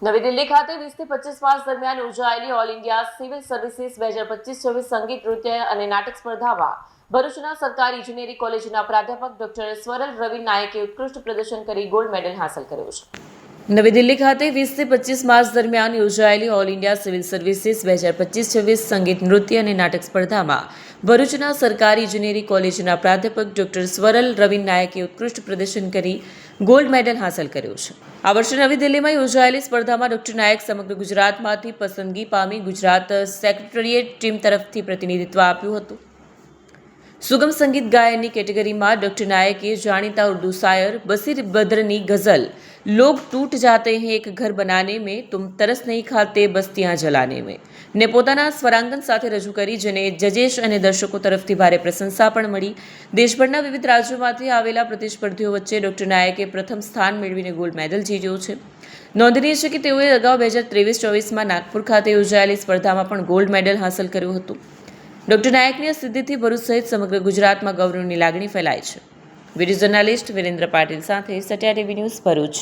નવી દિલ્હી ખાતે 20 થી 25 માર્ચ દરમિયાન યોજાયેલી ઓલ ઇન્ડિયા સિવિલ સર્વિસીસ 2025-26 સંગીત નૃત્ય અને નાટક સ્પર્ધામાં ભરૂચના સરકારી ઇજનેરી કોલેજના પ્રાધ્યાપક ડોક્ટર સ્વરલ રવિ નાયકે ઉત્કૃષ્ટ પ્રદર્શન કરી ગોલ્ડ મેડલ હાંસલ કર્યો છે। નવી દિલ્હી ખાતે 20 થી 25 માર્ચ દરમિયાન યોજાયેલી ઓલ ઇન્ડિયા સિવિલ સર્વિસીસ 2025-26 સંગીત નૃત્ય અને નાટક સ્પર્ધામાં ભરૂચના સરકારી ઇજનેરી કોલેજના પ્રાધ્યાપક ડોક્ટર સ્વરલ રવિ નાયકે ઉત્કૃષ્ટ પ્રદર્શન કરી ગોલ્ડ મેડલ હાંસલ કર્યો છે। આ વર્ષે નવી દિલ્હીમાં યોજાયેલી સ્પર્ધામાં ડોક્ટર નાયક સમગ્ર ગુજરાતમાંથી પસંદગી પામી ગુજરાત સેક્રેટરીએટ ટીમ તરફથી પ્રતિનિધિત્વ આપ્યું હતું। સુગમ સંગીત ગાયનની કેટેગરીમાં ડોક્ટર નાયકે જાણીતા ઉર્દू શાયર બસીર બદ્રની ગઝલ લોગ टूट जाते हैं एक घर बनाने में तुम तरस नहीं खाते बस्तियां जलाने में ને પોતાના સ્વરાંગન સાથે રજૂ કરી, જેને જજેશ અને દર્શકો તરફથી ભારે પ્રશંસા પણ મળી। દેશભરના વિવિધ રાજ્યોમાંથી આવેલા પ્રતિસ્પર્ધીઓ વચ્ચે ડોક્ટર નાયકે પ્રથમ સ્થાન મેળવીને ગોલ્ડ મેડલ જીત્યો છે। નોંધનીય છે કે તેઓએ અગાઉ 2023-24માં નાગપુર ખાતે યોજાયેલી સ્પર્ધામાં પણ ગોલ્ડ મેડલ હાંસલ કર્યું હતું। ડોક્ટર નાયકની આ સિદ્ધિથી ભરૂચ સહિત સમગ્ર ગુજરાતમાં ગૌરવની લાગણી ફેલાય છે। વિડીયો જર્નાલિસ્ટ વિરેન્દ્ર પાટીલ સાથે સત્યા ટીવી ન્યૂઝ ભરૂચ।